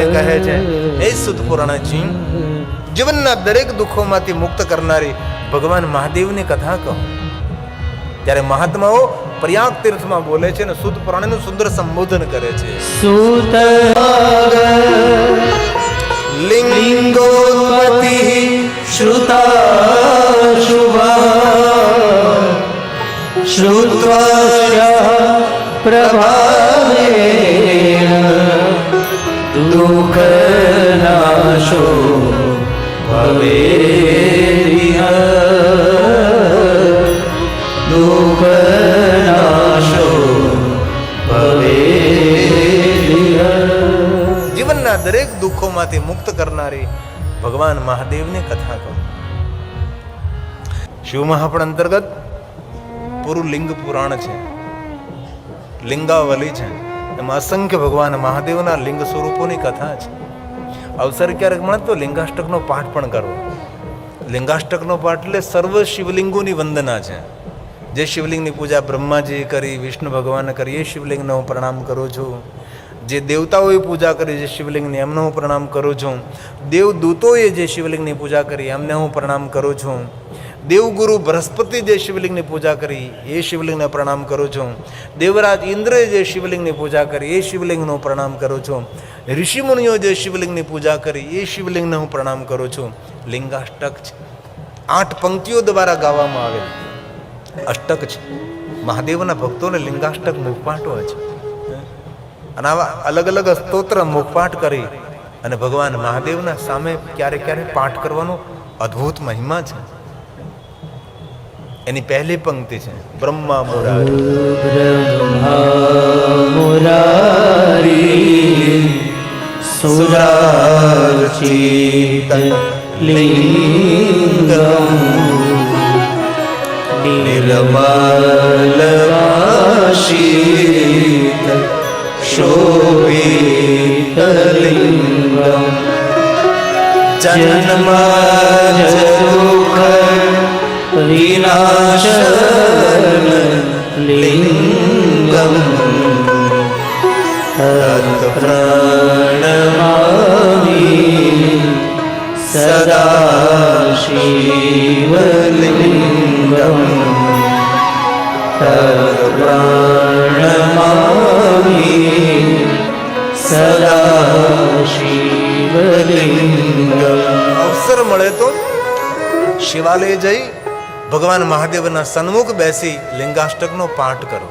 અને કહે છે, હે સુત પુરાણજી, જીવનના દરેક દુઃખોમાંથી મુક્ત કરનારી ભગવાન મહાદેવની કથા કહો. ત્યારે મહાત્માઓ પ્રયાગ તીર્થમાં બોલે છે ને સુત પુરાણનું સુંદર સંબોધન કરે છે. સુત લિંગોપતિ શ્રુતા શુભા શ્રુત્વા પ્રભાવેણ દુઃખનાશો ભવેરિહ દુઃખનાશો ભવેરિહ. જીવનના દરેક દુઃખોમાંથી મુક્ત કરનારી ભગવાન મહાદેવની કથા કહો. શિવ મહાપુરાણ અંતર્ગત પૂરું લિંગ પુરાણ છે, લિંગાવલી છે. એમાં અસંખ્ય ભગવાન મહાદેવના લિંગ સ્વરૂપોની કથા છે. અવસર ક્યારેક મળે તો લિંગાષ્ટકનો પાઠ પણ કરવો. લિંગાષ્ટકનો પાઠ એટલે સર્વ શિવલિંગોની વંદના છે. જે શિવલિંગની પૂજા બ્રહ્માજી કરી, વિષ્ણુ ભગવાન કરી, એ શિવલિંગને હું પ્રણામ કરું છું. જે દેવતાઓએ પૂજા કરી જે શિવલિંગની એમને હું પ્રણામ કરું છું. દેવદૂતોએ જે શિવલિંગની પૂજા કરી એમને હું પ્રણામ કરું છું. દેવગુરુ બૃહસ્પતિ જે શિવલિંગની પૂજા કરી એ શિવલિંગને પ્રણામ કરું છું. દેવરાજ ઇન્દ્રએ જે શિવલિંગની પૂજા કરી એ શિવલિંગનું પ્રણામ કરું છું. ઋષિમુનિઓ જે શિવલિંગની પૂજા કરી એ શિવલિંગને હું પ્રણામ કરું છું. લિંગાષ્ટક છે, 8 પંક્તિઓ દ્વારા ગાવામાં આવેલ અષ્ટક છે. મહાદેવના ભક્તોને લિંગાષ્ટક મુખપાઠ હોય છે અને આવા અલગ અલગ સ્તોત્ર મુખપાઠ કરી અને ભગવાન મહાદેવના સામે ક્યારેક ક્યારેક પાઠ કરવાનો અદ્ભુત મહિમા છે. એની પહેલી પંક્તિ છે બ્રહ્મા મુરારી. બ્રહ્મા મુરારી સુરાર્ચિત લિંગમ નિર્મલવાસી શોભિત લિંગમ જન્મ દુઃખ વિનાશન લિંગમ તત પ્રણમામિ સદા શિવલિંગમ તત પ્રણમામિ સદા શિવલિંગમ. અવસર મળે તો શિવાલય જઈ ભગવાન મહાદેવના સન્મુખ બેસી લિંગાષ્ટકનો પાઠ કરો.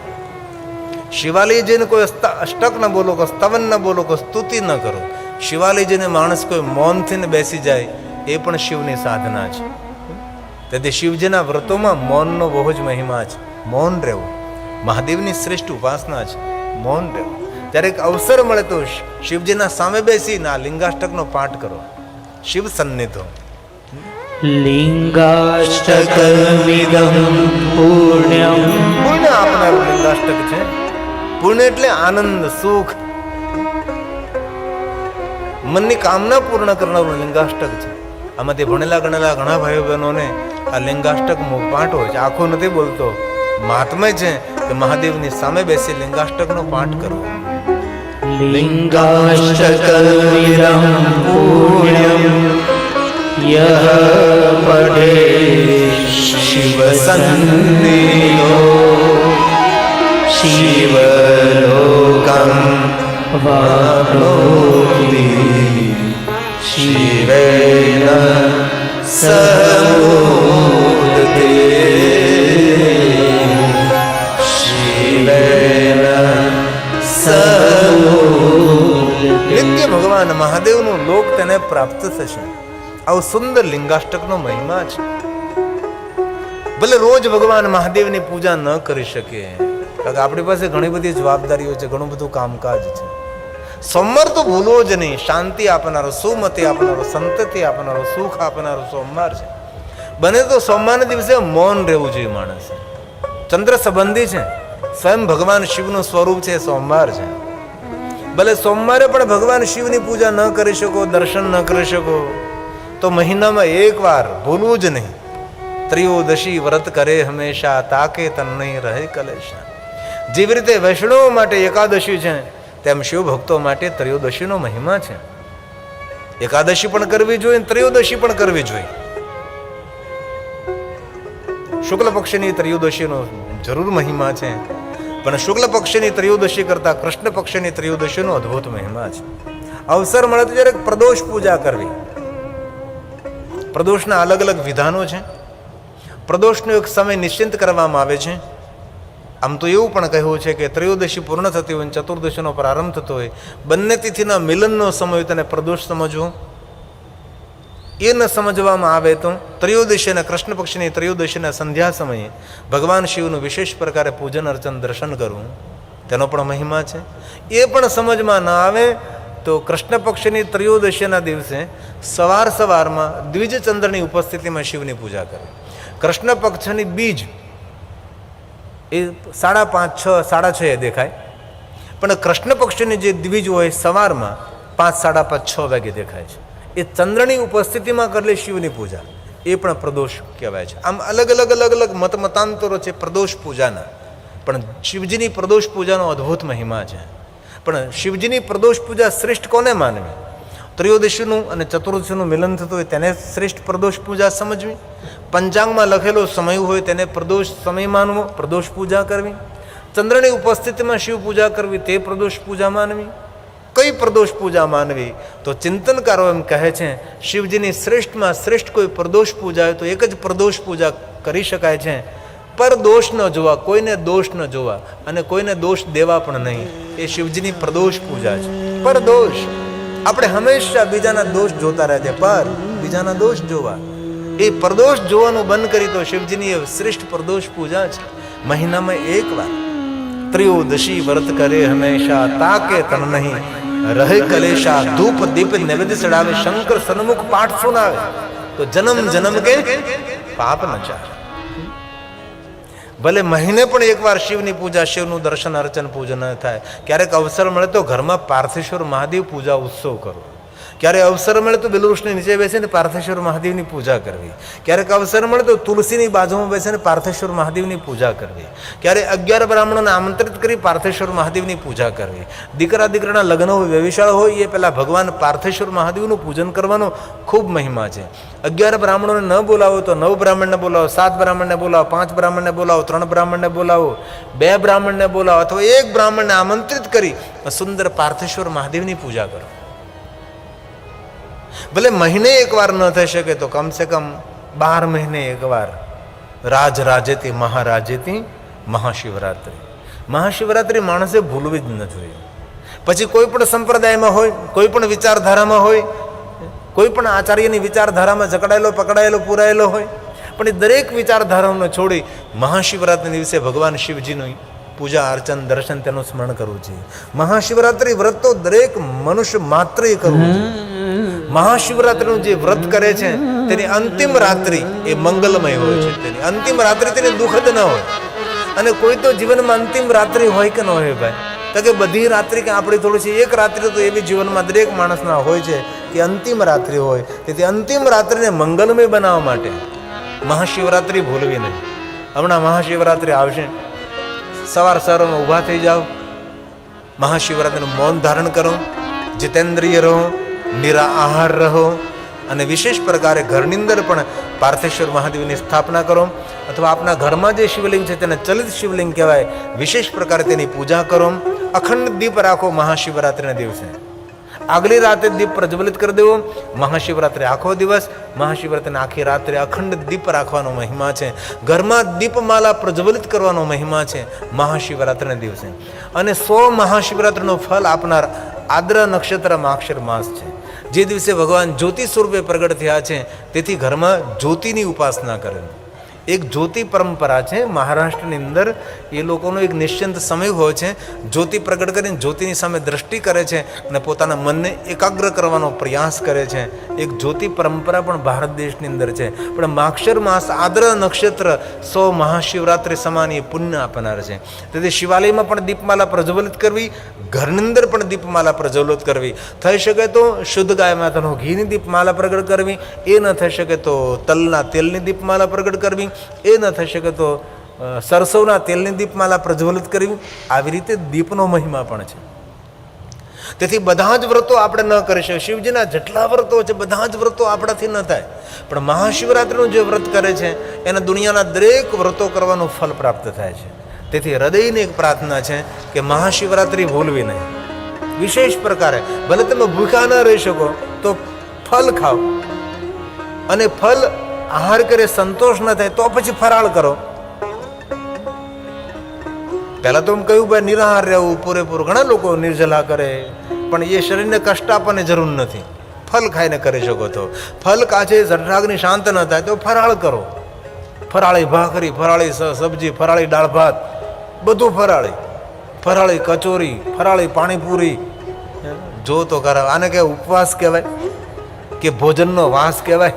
શિવાલય જઈને કોઈ અષ્ટક ન બોલો, કોઈ સ્તવન ન બોલો, કોઈ સ્તુતિ ન કરો. શિવાલય જઈને માણસ કોઈ મૌનથી બેસી જાય એ પણ શિવની સાધના છે. તેથી શિવજીના વ્રતોમાં મૌનનો બહુ જ મહિમા છે. મૌન રહેવું મહાદેવની શ્રેષ્ઠ ઉપાસના છે. મૌન રહેવું. ત્યારે એક અવસર મળે તો શિવજીના સામે બેસીને આ લિંગાષ્ટકનો પાઠ કરો. શિવ સન્નિધો. લિંગાષ્ટકમિદં પુણ્યમ. પુણ્ય આપનારું લિંગાષ્ટક છે. પુણ્ય એટલે આનંદ, સુખ, મનની કામના પૂર્ણ કરનારું લિંગાષ્ટક છે. આમાંથી ભણેલા ગણેલા ઘણા ભાઈઓ બહેનોને આ લિંગાષ્ટક મુખપાઠ હોય છે. આખો નથી બોલતો, મહાત્મય છે કે મહાદેવની સામે બેસી લિંગાષ્ટકનો પાઠ કરવો. લિંગાષ્ટકમિદં પુણ્યમ યહ પઠે શિવ સન્નિધો શિવલોકં વાપ્નોતિ શિવેન સમુદતે શિવેન સમુદતે. નિત્ય ભગવાન મહાદેવનું લોક તેને પ્રાપ્ત થશે. આવું સુંદર લિંગાષ્ટકનો મહિમા છે. ભલે રોજ ભગવાન મહાદેવની પૂજા ન કરી શકીએ, કારણ કે આપણી પાસે ઘણી બધી જવાબદારીઓ છે, ઘણું બધું કામકાજ છે. સોમવાર તો ભૂલવો જ નહીં. શાંતિ આપનારો, સુમતિ આપનારો, સંતતિ આપનારો, સુખ આપનારો સોમવાર છે. બને તો સોમવારના દિવસે મૌન રહેવું જોઈએ માણસે. ચંદ્ર સંબંધી છે, સ્વયં ભગવાન શિવનું સ્વરૂપ છે, સોમવાર છે. ભલે સોમવારે પણ ભગવાન શિવની પૂજા ન કરી શકો, દર્શન ન કરી શકો, તો મહિનામાં એકવાર ભૂલવું જ નહીં. ત્રયોદશી વ્રત કરે હંમેશા, તાકે તન નહીં રહે કલેશા. જેવી રીતે વૈષ્ણવો માટે એકાદશી છે, તેમ શિવ ભક્તો માટે ત્રયોદશીનો મહિમા છે. એકાદશી પણ કરવી જોઈએ, ત્રયોદશી પણ કરવી જોઈએ. શુક્લ પક્ષની ત્રયોદશીનો જરૂર મહિમા છે, પણ શુક્લ પક્ષની ત્રયોદશી કરતા કૃષ્ણ પક્ષની ત્રયોદશીનો અદ્ભુત મહિમા છે. અવસર મળે તો જ્યારે પ્રદોષ પૂજા કરવી. પ્રદોષના અલગ અલગ વિધાનો છે. પ્રદોષનો એક સમય નિશ્ચિત કરવામાં આવે છે. આમ તો એવું પણ કહ્યું છે કે ત્રયોદશી પૂર્ણ થતી હોય, ચતુર્દશીનો પ્રારંભ થતો હોય, બંને તિથિના મિલનનો સમય હોય તેને પ્રદોષ સમજવો. એ ન સમજવામાં આવે તો ત્રયોદશી અને કૃષ્ણ પક્ષની ત્રયોદશીના સંધ્યા સમયે ભગવાન શિવનું વિશેષ પ્રકારે પૂજન અર્ચન દર્શન કરવું, તેનો પણ મહિમા છે. એ પણ સમજમાં ન આવે તો કૃષ્ણ પક્ષની ત્રયોદશીના દિવસે સવારમાં દ્વિજ ચંદ્રની ઉપસ્થિતિમાં શિવની પૂજા કરવી. કૃષ્ણ પક્ષની બીજ એ 5:30, 6, 6:30 દેખાય, પણ કૃષ્ણ પક્ષની જે દ્વિજ હોય સવારમાં 5, 5:30, 6 વાગે દેખાય છે. એ ચંદ્રની ઉપસ્થિતિમાં કરેલી શિવની પૂજા એ પણ પ્રદોષ કહેવાય છે. આમ અલગ અલગ મતાંતરો છે પ્રદોષ પૂજાના, પણ શિવજીની પ્રદોષ પૂજાનો અદ્ભુત મહિમા છે. પણ શિવજીની પ્રદોષ પૂજા શ્રેષ્ઠ કોને માનવી? ત્રયોદશીનું અને ચતુર્દશીનું મિલન થતું હોય તેને શ્રેષ્ઠ પ્રદોષ પૂજા સમજવી. પંચાંગમાં લખેલો સમય હોય તેને પ્રદોષ સમય માનવો, પ્રદોષ પૂજા કરવી. ચંદ્રની ઉપસ્થિતિમાં શિવ પૂજા કરવી તે પ્રદોષ પૂજા માનવી. કઈ પ્રદોષ પૂજા માનવી? તો ચિંતનકારો એમ કહે છે શિવજીની શ્રેષ્ઠમાં શ્રેષ્ઠ કોઈ પ્રદોષ પૂજા હોય તો એક જ પ્રદોષ પૂજા કરી શકાય છે. પર દોષ ન જોવા, કોઈને દોષ ન જોવા અને કોઈને દોષ દેવા પણ નહીં, એ શિવજીની પ્રદોષ પૂજા છે. પર દોષ, આપણે હંમેશા બીજાના દોષ જોતા રહે છે, પર બીજાના દોષ જોવા, એ પ્રદોષ જોવાનું બંધ કરી તો શિવજીની એ શ્રેષ્ઠ પ્રદોષ પૂજા છે. મહિનામાં એકવાર ત્રયોદશી વ્રત કરે હંમેશા, તાકે તન નહીં રહે કલેશા. ધૂપ દીપ નૈવેદ્ય ચડાવે, શંકર સન્મુખ પાઠ સુનાવે, તો જન્મ જન્મ કે પાપ ન ચાલે. ભલે મહિને પણ એકવાર શિવની પૂજા, શિવનું દર્શન અર્ચન પૂજન થાય. ક્યારેક અવસર મળે તો ઘરમાં પાર્થેશ્વર મહાદેવ પૂજા ઉત્સવ કરવો. ક્યારે અવસર મળે તો બેલવૃક્ષની નીચે બેસીને પાર્થેશ્વર મહાદેવની પૂજા કરવી. ક્યારેક અવસર મળે તો તુલસીની બાજુમાં બેસીને પાર્થેશ્વર મહાદેવની પૂજા કરવી. ક્યારે 11 બ્રાહ્મણોને આમંત્રિત કરી પાર્થેશ્વર મહાદેવની પૂજા કરવી. દીકરાના લગ્ન હોય, વ્યવિશાળ હોય, એ પહેલાં ભગવાન પાર્થેશ્વર મહાદેવનું પૂજન કરવાનો ખૂબ મહિમા છે. 11 બ્રાહ્મણોને ન બોલાવો તો 9 બ્રાહ્મણને બોલાવો, 7 બ્રાહ્મણને બોલાવો, 5 બ્રાહ્મણને બોલાવો, 3 બ્રાહ્મણને બોલાવો, 2 બ્રાહ્મણને બોલાવો, અથવા 1 બ્રાહ્મણને આમંત્રિત કરી સુંદર પાર્થેશ્વર મહાદેવની પૂજા કરો. ભલે મહિને એકવાર ન થઈ શકે તો કમસે કમ 12 મહિને એકવાર રાજેતી મહારાજેતી મહાશિવરાત્રિ. મહાશિવરાત્રિ માણસે ભૂલવી જ ન જોઈએ. પછી કોઈ પણ સંપ્રદાયમાં હોય, કોઈ પણ વિચારધારામાં હોય, કોઈ પણ આચાર્યની વિચારધારામાં જકડાયેલો, પકડાયેલો, પૂરાયેલો હોય, પણ એ દરેક વિચારધારાઓને છોડી મહાશિવરાત્રિના દિવસે ભગવાન શિવજીનું પૂજા અર્ચન દર્શન તેનું સ્મરણ કરવું જોઈએ. મહાશિવરાત્રિ વ્રત તો દરેક મનુષ્ય માત્ર એ કરવું જોઈએ. મહાશિવરાત્રિનું જે વ્રત કરે છે તેની અંતિમ રાત્રિ એ મંગલમય હોય છે. તેની અંતિમ રાત્રિ તેની દુઃખદ ન હોય. અને કોઈ તો જીવનમાં અંતિમ રાત્રિ હોય કે ન હોય ભાઈ? તો કે બધી રાત્રિ કે આપણી થોડી છે, એક રાત્રિ તો એવી જીવનમાં દરેક માણસના હોય છે કે અંતિમ રાત્રિ હોય. તેથી અંતિમ રાત્રિને મંગલમય બનાવવા માટે મહાશિવરાત્રિ ભૂલવી નહીં. હમણાં મહાશિવરાત્રિ આવશે, સવારમાં ઊભા થઈ જાઓ, મહાશિવરાત્રિનું મૌન ધારણ કરો, જીતેન્દ્રિય રહો, નિરાહાર રહો, અને વિશેષ પ્રકારે ઘરની અંદર પણ પાર્થેશ્વર મહાદેવની સ્થાપના કરો, અથવા આપના ઘરમાં જે શિવલિંગ છે તેને ચલિત શિવલિંગ કહેવાય, વિશેષ પ્રકારે તેની પૂજા કરો. અખંડ દીપ રાખો મહાશિવરાત્રિના દિવસે. આગલી રાતે દીપ પ્રજ્વલિત કરી દેવો. મહાશિવરાત્રિ આખો દિવસ, મહાશિવરાત્રિની આખી રાત્રે અખંડ દીપ રાખવાનો મહિમા છે. ઘરમાં દીપમાલા પ્રજ્વલિત કરવાનો મહિમા છે મહાશિવરાત્રિના દિવસે. અને 100 મહાશિવરાત્રિનું ફળ આપનાર આદ્ર નક્ષત્ર માક્ષર માસ છે, જે દિવસે ભગવાન જ્યોતિ સ્વરૂપે પ્રગટ થયા છે. તેથી ઘરમાં જ્યોતિની ઉપાસના કરે. એક જ્યોતિ પરંપરા છે મહારાષ્ટ્રની અંદર. એ લોકોનો એક નિશ્ચિત સમય હોય છે, જ્યોતિ પ્રગટ કરીને જ્યોતિની સામે દ્રષ્ટિ કરે છે અને પોતાના મનને એકાગ્ર કરવાનો પ્રયાસ કરે છે. એક જ્યોતિ પરંપરા પણ ભારત દેશની અંદર છે. પણ માક્ષર માસ આદ્ર નક્ષત્ર 100 મહાશિવરાત્રિ સમાન એ પુણ્ય આપનાર છે. તેથી શિવાલયમાં પણ દીપમાલા પ્રજ્વલિત કરવી, ઘરની અંદર પણ દીપમાલા પ્રજ્વલિત કરવી. થઈ શકે તો શુદ્ધ ગાય માતાનો ઘીની દીપમાલા પ્રગટ કરવી. એ ન થઈ શકે તો તલના તેલની દીપમાલા પ્રગટ કરવી. એ ન થઈ શકે તો સરસવના તેલની દીપમાલા પ્રજ્વલિત કરવી. આવી રીતે દીપનો મહિમા પણ છે. તેથી બધા જ વ્રતો આપણે ન કરી શકીએ. શિવજીના જેટલા વ્રતો છે બધા જ વ્રતો આપણાથી ન થાય, પણ મહાશિવરાત્રિનું જે વ્રત કરે છે એને દુનિયાના દરેક વ્રતો કરવાનું ફલ પ્રાપ્ત થાય છે. તેથી હૃદયની એક પ્રાર્થના છે કે મહાશિવરાત્રિ ભૂલવી નહીં. વિશેષ પ્રકારે ભલે તમે ભૂખ્યા ન રહી શકો તો ફલ ખાઓ, અને ફલ આહાર કરે સંતોષ ન થાય તો પછી ફરાળ કરો. પહેલા તો કહ્યું ભાઈ નિરાહાર રહેવું પૂરેપૂરું. ઘણા લોકો નિર્જલા કરે, પણ એ શરીરને કષ્ટ આપવાની જરૂર નથી. ફલ ખાઈને કરી શકો તો. ફલ કાચે જઠરાગ્નિ શાંત ન થાય તો ફરાળ કરો. ફરાળી ભાખરી, ફરાળી સબ્જી, ફરાળી દાળ ભાત, બધું ફરાળી. ફરાળી કચોરી, ફરાળી પાણીપુરી. જો તો કરાવે. આને કે ઉપવાસ કહેવાય કે ભોજનનો વાસ કહેવાય?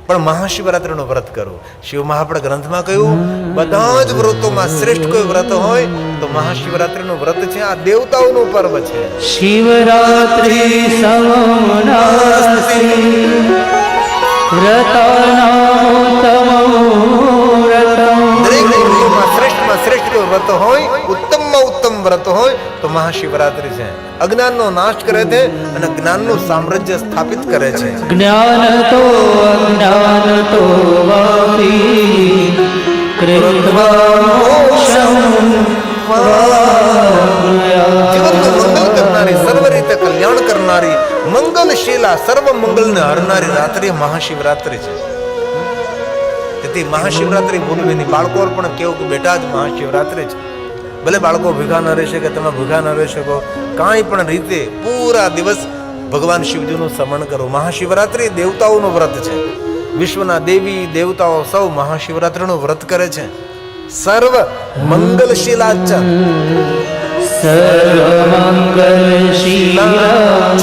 પણ મહાશિવરાત્રિનું વ્રત કરવું. શિવ મહાપ્રદ ગ્રંથમાં કહ્યું બધા જ વ્રતોમાં શ્રેષ્ઠ કોઈ વ્રત હોય તો મહાશિવરાત્રિનું વ્રત છે. આ દેવતાઓનું પર્વ છે. શિવરાત્રિ સમનાસ્તિ વ્રતાનામોત્તમો વ્રતમ. દરેક વ્રતોમાં શ્રેષ્ઠમાં શ્રેષ્ઠ કોઈ વ્રત હોય, ઉત્તમમાં ઉત્તમ વ્રત હોય તો મહાશિવરાત્રિ છે. અજ્ઞાનનો નાશ કરે છે અને જ્ઞાનનું સામ્રાજ્ય સ્થાપિત કરે છે. જ્ઞાનતો અજ્ઞાનતો વાપી કૃત્વા મોક્ષમ જીવનનું મંગલ કરનારી, સર્વ રીતે કલ્યાણ કરનારી, મંગલશીલા, સર્વ મંગલને હરનારી રાત્રિ મહાશિવરાત્રિ છે. તેથી મહાશિવરાત્રિ ભૂલવી નહીં. બાળકો પણ કેવું કે બેટા જ મહાશિવરાત્રિ છે. ભલે બાળકો ભૂખા ન રહી શકે, તમે ભૂખા ન રહી શકો, કાંઈ પણ રીતે પૂરા દિવસ ભગવાન શિવજીનું સ્મરણ કરો. મહાશિવરાત્રિ દેવતાઓનું વ્રત છે. વિશ્વના દેવી દેવતાઓ સૌ મહાશિવરાત્રિનું વ્રત કરે છે. સર્વ મંગલશીલા ચ સર્વમંગલશીલા ચ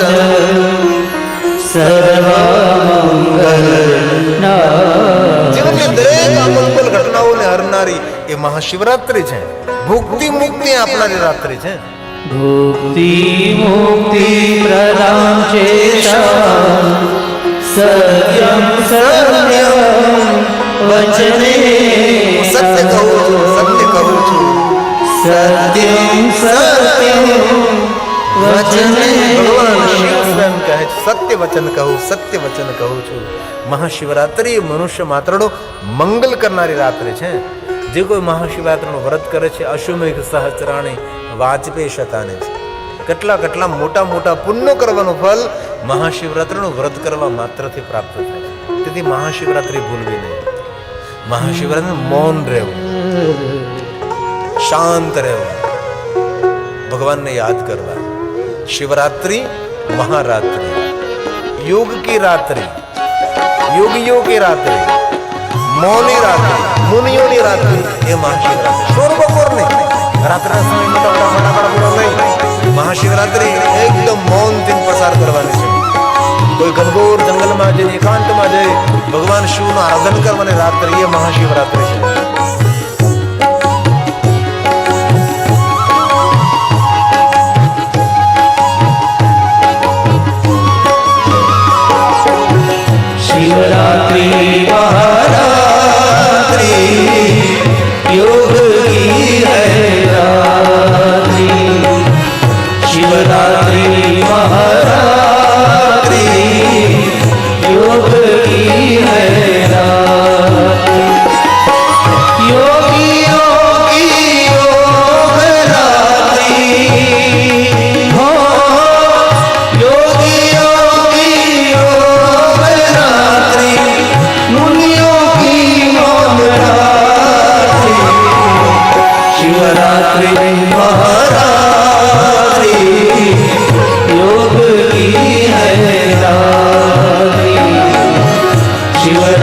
સર્વમંગલના. જીવનની દરેક અમંગલ ઘટનાઓને હરનારી એ મહાશિવરાત્રિ છે. ભુક્તિ મુક્તિ આપનારી રાત્રિ છે. ભુક્તિ મુક્તિ પ્રદાન ચેતા સત્યમ સત્યમ વચને સત્ય કહું છું, સત્ય કહું છું. સત્યમ સત્યમ વચને. ભગવાન શિવ સ્વયં કહે છે સત્ય વચન કહું, સત્ય વચન કહું છું. મહાશિવરાત્રિ મનુષ્ય માત્રનું મંગલ કરનારી રાત્રિ છે. જે કોઈ મહાશિવરાત્રિનું વ્રત કરે છે અશ્વમેઘ સહસ્રાણી વાજપેયી શતાને છે. કેટલા મોટા મોટા પુણ્યો કરવાનું ફલ મહાશિવરાત્રિનું વ્રત કરવા માત્રથી પ્રાપ્ત થાય છે. તેથી મહાશિવરાત્રિ ભૂલવી નહીં. મહાશિવરાત્રિ મૌન રહેવું, શાંત રહેવું, ભગવાનને યાદ કરવા. शिवरात्रि महारात्रि, योग की रात्रि, योगियों की रात्रि, मौनी रात्रि, मुनियों की रात्रि, ये महाशिवरात्रि. शोर बपोर नहीं, रात्रि समय मोटा मोटा फटाफट बोलो नहीं. महाशिवरात्रि एकदम मौन दिन पसार करवानी છે. કોઈ ઘનઘોર જંગલમાં જઈને એકાંતમાં જઈ ભગવાન શિવનું આરાધન કરવાની રાત્રિ એ મહાશિવરાત્રિ છે. शिवरात्रि महारात्रि योग की है रात्रि. शिवरात्रि महारात्रि योग की है रात्रि. योगियों की योग रात्रि हो, योगियों की योग रात्रि, मुनियों की मौन रात्रि. शिवरात्रि महारात्रि योग की है रात्रि. शिवरात्रि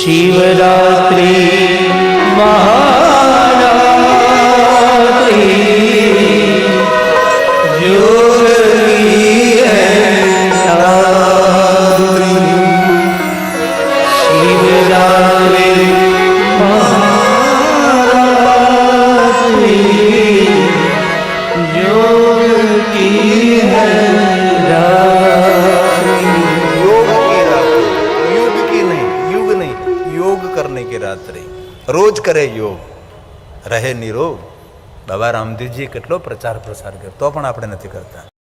शिवरात्रि महारात्रि योग की है रात्रि शिवरात्रि महारात्रि योग की है रात्रि योग की रात्रि, युग की नहीं, युग नहीं, योग करने की रात्रि. રોજ કરે યોગ, રહે નિરોગ. બાબા રામદેવજીએ કેટલો પ્રચાર પ્રસાર કર્યો, તો પણ આપણે નથી કરતા.